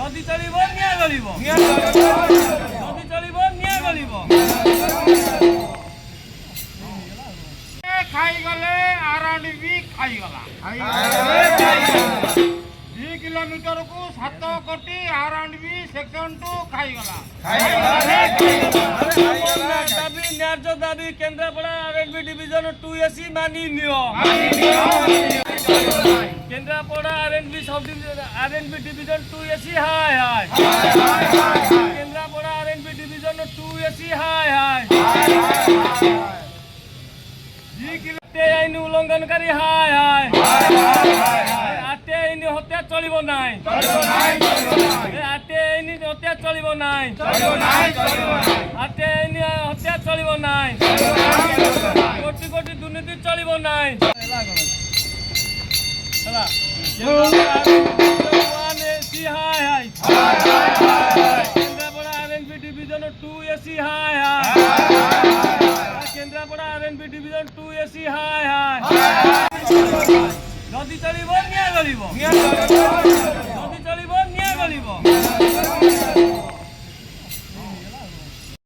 যদি চলিব নিয়া গলিব যদি চলিব নিয়া গলিব খাইগলে আরাউন্ড বি খাইগলা 2 কিলোমিটার কু 7 কোটি আরাউন্ড বি সেকশন 2 খাইগলা দাবি ন্যায্য দাবি কেন্দ্রাপড়া আরএনবি ডিভিজন 2 এসি মানি নিও কেন্দ্রাপড়া আরএনবি সব RNB division 2 AC high high Kendrapara RNB division 2 AC high high আইন উল্লঙ্ঘনকারী হাই হাই আটে আইন হত্যা চলিব নাই আটে আইন হত্যা চলিব নাই আটে আইন হত্যা চলিব নাই কোটি কোটি দুর্নীতি চলিব নাই Kendrapara RNB division 2 AC high high Kendrapara RNB division 2 AC high high যদি চলিব নিয়া গলিব